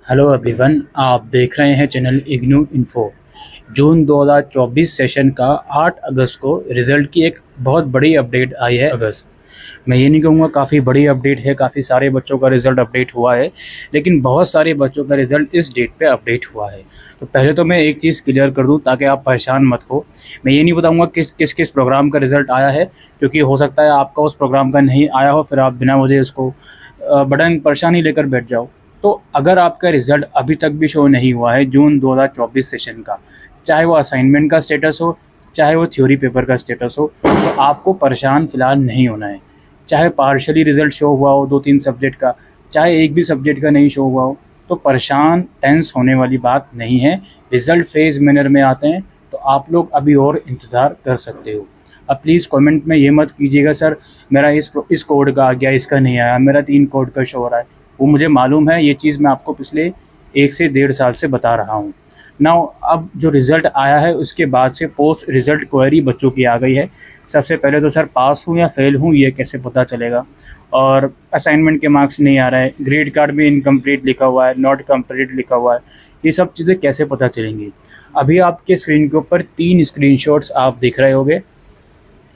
Hello everyone, आप देख रहे हैं चैनल इग्नू इन्फो। जून 2024 सेशन का 8 अगस्त को रिज़ल्ट की एक बहुत बड़ी अपडेट आई है। मैं ये नहीं कहूँगा काफ़ी बड़ी अपडेट है, काफ़ी सारे बच्चों का रिज़ल्ट अपडेट हुआ है, लेकिन बहुत सारे बच्चों का रिज़ल्ट इस डेट पे अपडेट हुआ है। तो पहले तो मैं एक चीज़ क्लियर कर दूँ ताकि आप परेशान मत हो। मैं ये नहीं बताऊँगा किस प्रोग्राम का रिज़ल्ट आया है, क्योंकि हो सकता है आपका उस प्रोग्राम का नहीं आया हो, फिर आप बिना वजह इसको बड़ा परेशानी लेकर बैठ जाओ। तो अगर आपका रिज़ल्ट अभी तक भी शो नहीं हुआ है जून 2024 सेशन का, चाहे वो असाइनमेंट का स्टेटस हो, चाहे वो थ्योरी पेपर का स्टेटस हो, तो आपको परेशान फ़िलहाल नहीं होना है। चाहे पार्शली रिज़ल्ट शो हुआ हो 2-3 सब्जेक्ट का, चाहे एक भी सब्जेक्ट का नहीं शो हुआ हो, तो परेशान टेंस होने वाली बात नहीं है। रिज़ल्ट फेज़ मैनर में आते हैं, तो आप लोग अभी और इंतज़ार कर सकते हो। अब प्लीज़ कमेंट में ये मत कीजिएगा सर मेरा इस कोड का आ गया, इसका नहीं आया, मेरा 3 कोड का शो हो रहा है। वो मुझे मालूम है, ये चीज़ मैं आपको पिछले 1 से 1.5 साल से बता रहा हूँ। नाउ अब जो रिज़ल्ट आया है उसके बाद से पोस्ट रिज़ल्ट क्वेरी बच्चों की आ गई है। सबसे पहले तो सर पास हूँ या फेल हूँ ये कैसे पता चलेगा, और असाइनमेंट के मार्क्स नहीं आ रहा है, ग्रेड कार्ड में इनकम्प्लीट लिखा हुआ है, नॉट कंप्लीट लिखा हुआ है, ये सब चीज़ें कैसे पता चलेंगी। अभी आपके स्क्रीन के ऊपर 3 स्क्रीनशॉट्स आप देख रहे होंगे।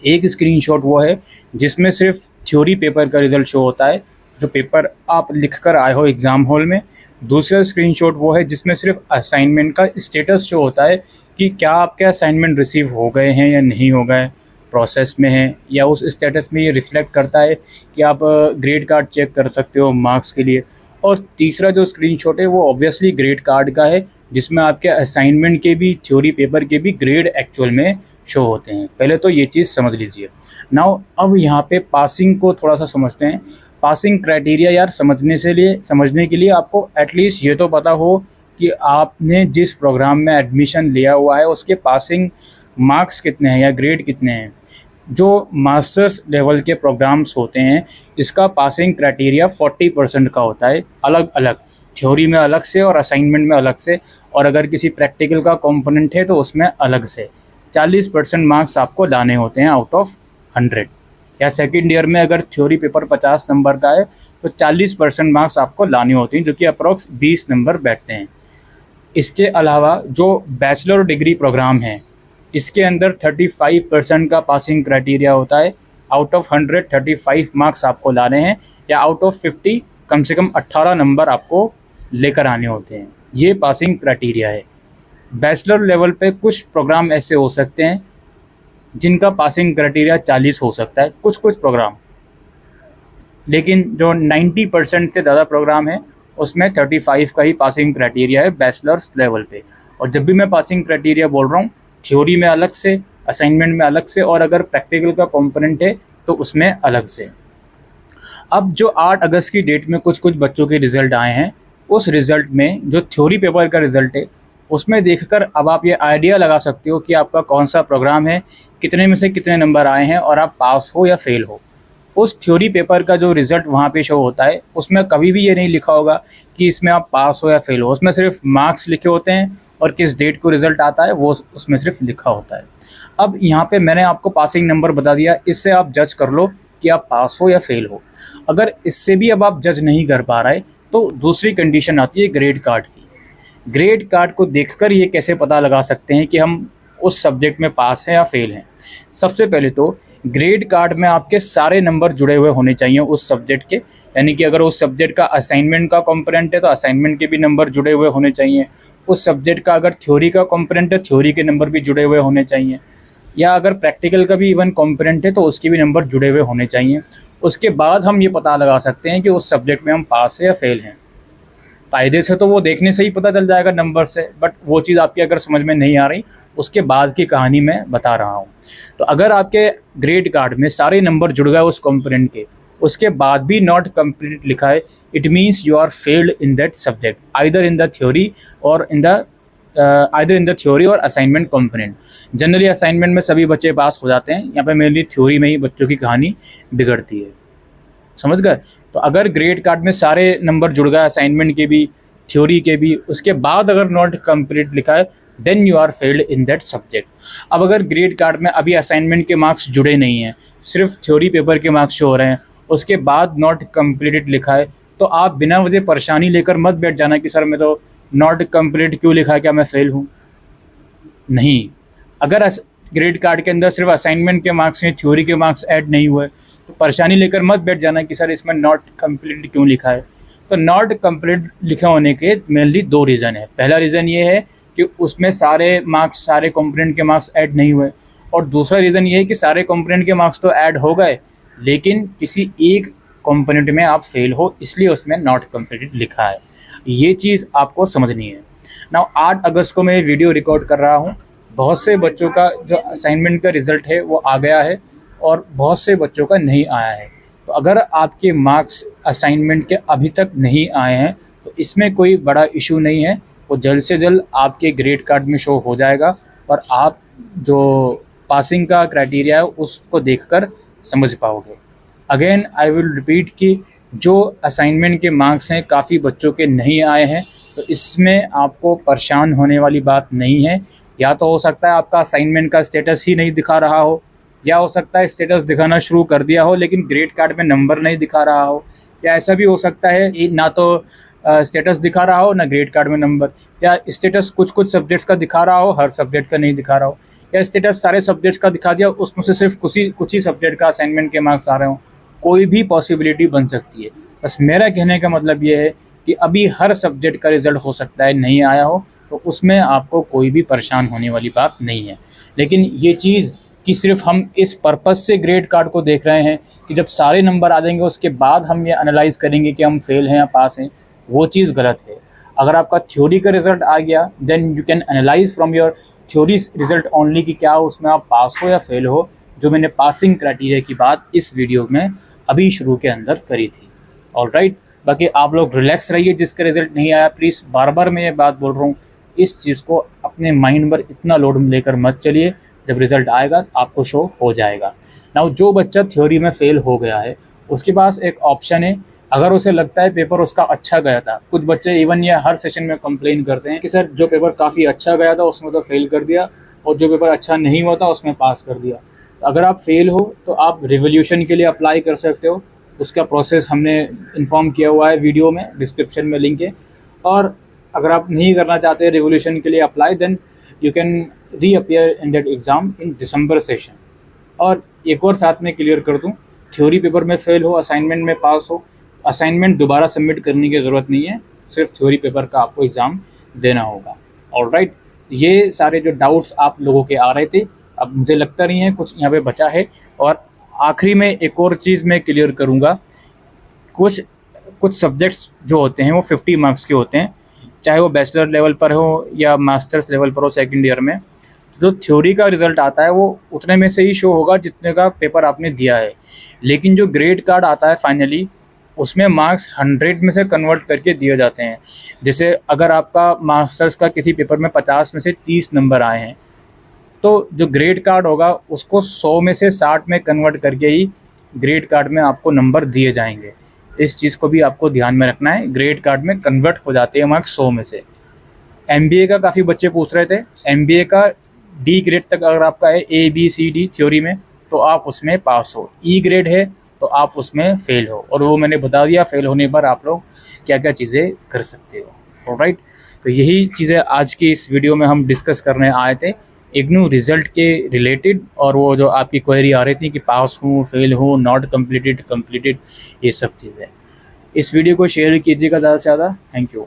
एक स्क्रीनशॉट वो है जिसमें सिर्फ थ्योरी पेपर का रिज़ल्ट शो होता है, जो पेपर आप लिख कर आए हो एग्ज़ाम हॉल में। दूसरा स्क्रीनशॉट वो है जिसमें सिर्फ असाइनमेंट का स्टेटस शो होता है कि क्या आपके असाइनमेंट रिसीव हो गए हैं या नहीं हो गए, प्रोसेस में हैं, या उस स्टेटस में ये रिफ्लेक्ट करता है कि आप ग्रेड कार्ड चेक कर सकते हो मार्क्स के लिए। और तीसरा जो स्क्रीनशॉट है वो ऑब्वियसली ग्रेड कार्ड का है, जिसमें आपके असाइनमेंट के भी थ्योरी पेपर के भी ग्रेड एक्चुअल में शो होते हैं। पहले तो ये चीज़ समझ लीजिए। नाउ अब यहाँ पे पासिंग को थोड़ा सा समझते हैं। पासिंग क्राइटेरिया यार समझने के लिए आपको एटलीस्ट ये तो पता हो कि आपने जिस प्रोग्राम में एडमिशन लिया हुआ है उसके पासिंग मार्क्स कितने हैं या ग्रेड कितने हैं। जो मास्टर्स लेवल के प्रोग्राम्स होते हैं इसका पासिंग क्राइटेरिया 40% का होता है, अलग अलग, थ्योरी में अलग से और असाइनमेंट में अलग से, और अगर किसी प्रैक्टिकल का कंपोनेंट है तो उसमें अलग से 40% मार्क्स आपको लाने होते हैं आउट ऑफ 100। या सेकेंड ईयर में अगर थ्योरी पेपर 50 नंबर का है तो 40% मार्क्स आपको लाने होते हैं, जो कि अप्रॉक्स 20 नंबर बैठते हैं। इसके अलावा जो बैचलर डिग्री प्रोग्राम है इसके अंदर 35% का पासिंग क्राइटेरिया होता है। आउट ऑफ 100 35 मार्क्स आपको लाने हैं, या आउट ऑफ 50 कम से कम 18 नंबर आपको लेकर आने होते हैं। ये पासिंग क्राइटेरिया है। बैचलर लेवल पे कुछ प्रोग्राम ऐसे हो सकते हैं जिनका पासिंग क्राइटेरिया 40 हो सकता है, कुछ प्रोग्राम, लेकिन जो 90% से ज़्यादा प्रोग्राम है उसमें 35 का ही पासिंग क्राइटेरिया है बैचलर्स लेवल पे। और जब भी मैं पासिंग क्राइटेरिया बोल रहा हूँ, थ्योरी में अलग से, असाइनमेंट में अलग से, और अगर प्रैक्टिकल का कंपोनेंट है तो उसमें अलग से। अब जो 8 अगस्त की डेट में कुछ बच्चों के रिज़ल्ट आए हैं, उस रिज़ल्ट में जो थ्योरी पेपर का रिज़ल्ट है उसमें देखकर अब आप ये आइडिया लगा सकते हो कि आपका कौन सा प्रोग्राम है, कितने में से कितने नंबर आए हैं, और आप पास हो या फेल हो। उस थ्योरी पेपर का जो रिज़ल्ट वहाँ पे शो होता है उसमें कभी भी ये नहीं लिखा होगा कि इसमें आप पास हो या फेल हो। उसमें सिर्फ मार्क्स लिखे होते हैं और किस डेट को रिज़ल्ट आता है वो उसमें सिर्फ लिखा होता है। अब यहाँ पे मैंने आपको पासिंग नंबर बता दिया, इससे आप जज कर लो कि आप पास हो या फेल हो। अगर इससे भी अब आप जज नहीं कर पा रहे तो दूसरी कंडीशन आती है ग्रेड कार्ड की। ग्रेड कार्ड को देखकर ये कैसे पता लगा सकते हैं कि हम उस सब्जेक्ट में पास हैं या फेल हैं। सबसे पहले तो ग्रेड कार्ड में आपके सारे नंबर जुड़े हुए होने चाहिए उस सब्जेक्ट के, यानी कि अगर उस सब्जेक्ट का असाइनमेंट का कंपोनेंट है तो असाइनमेंट के भी नंबर जुड़े हुए होने चाहिए। उस सब्जेक्ट का अगर थ्योरी का कंपोनेंट है, थ्योरी के नंबर भी जुड़े हुए होने चाहिए। या अगर प्रैक्टिकल का भी इवन कंपोनेंट है तो उसके भी नंबर जुड़े हुए होने चाहिए। उसके बाद हम ये पता लगा सकते हैं कि उस सब्जेक्ट में हम पास है या फेल हैं। कायदे से तो वो देखने से ही पता चल जाएगा नंबर से, बट वो चीज़ आपकी अगर समझ में नहीं आ रही, उसके बाद की कहानी मैं बता रहा हूँ। तो अगर आपके ग्रेड कार्ड में सारे नंबर जुड़ गए उस कंपोनेंट के, उसके बाद भी नॉट कंप्लीट लिखा है, it means you are failed in that subject, either in the theory और असाइनमेंट कंपोनेंट। जनरली असाइनमेंट में सभी बच्चे पास हो जाते हैं, यहाँ पे मेनली थ्योरी में ही बच्चों की कहानी बिगड़ती है। समझ गए? तो अगर ग्रेड कार्ड में सारे नंबर जुड़ गए, असाइनमेंट के भी, थ्योरी के भी, उसके बाद अगर नॉट कंप्लीट लिखा है, then you are failed in that subject. अब अगर ग्रेड कार्ड में अभी असाइनमेंट के मार्क्स जुड़े नहीं हैं, सिर्फ थ्योरी पेपर के मार्क्स शो हो रहे हैं, उसके बाद नॉट कंप्लीटेड लिखा है, तो आप बिना वजह परेशानी लेकर मत बैठ जाना कि सर मैं तो नॉट कंप्लीट क्यों लिखा है, क्या मैं फ़ेल हूँ। नहीं, अगर ग्रेड कार्ड के अंदर सिर्फ असाइनमेंट के मार्क्स हैं, थ्योरी के मार्क्स ऐड नहीं हुए, तो परेशानी लेकर मत बैठ जाना कि सर इसमें नॉट कंप्लीट क्यों लिखा है। तो नॉट कंप्लीट लिखे होने के मेनली 2 रीज़न है। पहला रीज़न ये है कि उसमें सारे मार्क्स, सारे कंपोनेंट के मार्क्स ऐड नहीं हुए, और दूसरा रीज़न ये है कि सारे कंपोनेंट के मार्क्स तो ऐड हो गए, लेकिन किसी एक कंपोनेंट में आप फेल हो, इसलिए उसमें नॉट कंप्लीटेड लिखा है। ये चीज़ आपको समझनी है। नाउ 8 अगस्त को मैं वीडियो रिकॉर्ड कर रहा हूँ। बहुत से बच्चों का जो असाइनमेंट का रिज़ल्ट है वो आ गया है और बहुत से बच्चों का नहीं आया है। तो अगर आपके मार्क्स असाइनमेंट के अभी तक नहीं आए हैं तो इसमें कोई बड़ा इशू नहीं है, वो जल्द से जल्द आपके ग्रेड कार्ड में शो हो जाएगा और आप जो पासिंग का क्राइटेरिया है उसको देखकर समझ पाओगे। अगेन आई विल रिपीट कि जो असाइनमेंट के मार्क्स हैं काफ़ी बच्चों के नहीं आए हैं, तो इसमें आपको परेशान होने वाली बात नहीं है। या तो हो सकता है आपका असाइनमेंट का स्टेटस ही नहीं दिखा रहा हो, या हो सकता है स्टेटस दिखाना शुरू कर दिया हो लेकिन ग्रेड कार्ड में नंबर नहीं दिखा रहा हो, या ऐसा भी हो सकता है कि ना तो स्टेटस दिखा रहा हो ना ग्रेड कार्ड में नंबर, या स्टेटस कुछ कुछ सब्जेक्ट्स का दिखा रहा हो, हर सब्जेक्ट का नहीं दिखा रहा हो, या स्टेटस सारे सब्जेक्ट्स का दिखा दिया, उसमें से सिर्फ कुछ ही सब्जेक्ट का असाइनमेंट के मार्क्स आ रहे हों। कोई भी पॉसिबिलिटी बन सकती है। बस मेरा कहने का मतलब ये है कि अभी हर सब्जेक्ट का रिज़ल्ट हो सकता है नहीं आया हो, तो उसमें आपको कोई भी परेशान होने वाली बात नहीं है। लेकिन ये चीज़ कि सिर्फ हम इस पर्पस से ग्रेड कार्ड को देख रहे हैं कि जब सारे नंबर आ जाएंगे उसके बाद हम ये एनालाइज़ करेंगे कि हम फेल हैं या पास हैं, वो चीज़ गलत है। अगर आपका थ्योरी का रिज़ल्ट आ गया then you can analyse from your theory result only कि क्या उसमें आप पास हो या फेल हो, जो मैंने पासिंग क्राइटेरिया की बात इस वीडियो में अभी शुरू के अंदर करी थी। ऑलराइट, बाकी आप लोग रिलैक्स रहिए। जिसका रिज़ल्ट नहीं आया प्लीज़, बार बार मैं ये बात बोल रहा हूँ, इस चीज़ को अपने माइंड पर इतना लोड लेकर मत चलिए। जब रिज़ल्ट आएगा आपको शो हो जाएगा। नाउ जो बच्चा थ्योरी में फ़ेल हो गया है उसके पास एक ऑप्शन है, अगर उसे लगता है पेपर उसका अच्छा गया था। कुछ बच्चे इवन ये हर सेशन में कंप्लेन करते हैं कि सर जो पेपर काफ़ी अच्छा गया था उसमें तो फेल कर दिया, और जो पेपर अच्छा नहीं हुआ था उसमें पास कर दिया। अगर आप फेल हो तो आप रिवोल्यूशन के लिए अप्लाई कर सकते हो। उसका प्रोसेस हमने इन्फॉर्म किया हुआ है वीडियो में, डिस्क्रिप्शन में लिंक है। और अगर आप नहीं करना चाहते रिवोल्यूशन के लिए apply, then you can reappear in that exam in December session. और एक और साथ में क्लियर कर दूं, थ्योरी पेपर में फेल हो, असाइनमेंट में पास हो, असाइनमेंट दोबारा सबमिट करने की ज़रूरत नहीं है, सिर्फ थ्योरी पेपर का आपको एग्ज़ाम देना होगा। ऑलराइट, ये सारे जो डाउट्स आप लोगों के आ रहे थे, अब मुझे लगता नहीं है कुछ यहाँ पे बचा है। और आखिरी में एक और चीज़ मैं क्लियर करूँगा, कुछ सब्जेक्ट्स जो होते हैं वो 50 मार्क्स के होते हैं, चाहे वो बैचलर लेवल पर हो या मास्टर्स लेवल पर हो सेकेंड ईयर में। जो थ्योरी का रिज़ल्ट आता है वो उतने में से ही शो होगा जितने का पेपर आपने दिया है, लेकिन जो ग्रेड कार्ड आता है फाइनली उसमें मार्क्स 100 में से कन्वर्ट करके दिए जाते हैं। जैसे अगर आपका मास्टर्स का किसी पेपर में 50 में से 30 नंबर आए हैं, तो जो ग्रेड कार्ड होगा उसको 100 में से 60 में कन्वर्ट करके ही ग्रेड कार्ड में आपको नंबर दिए जाएंगे। इस चीज़ को भी आपको ध्यान में रखना है, ग्रेड कार्ड में कन्वर्ट हो जाते हैं मार्क्स 100 में से। MBA का काफ़ी बच्चे पूछ रहे थे, MBA का D ग्रेड तक अगर आपका है A B C D theory में तो आप उसमें पास हो, E ग्रेड है तो आप उसमें फ़ेल हो, और वो मैंने बता दिया फ़ेल होने पर आप लोग क्या क्या चीज़ें कर सकते हो। ऑलराइट, तो यही चीज़ें आज की इस वीडियो में हम डिस्कस करने आए थे इग्नू रिज़ल्ट के रिलेटेड, और वो जो आपकी क्वेरी आ रही थी कि पास हूँ, फेल हूँ, नॉट कंप्लीटेड, ये सब चीज़ें। इस वीडियो को शेयर कीजिएगा ज़्यादा से ज़्यादा। Thank you.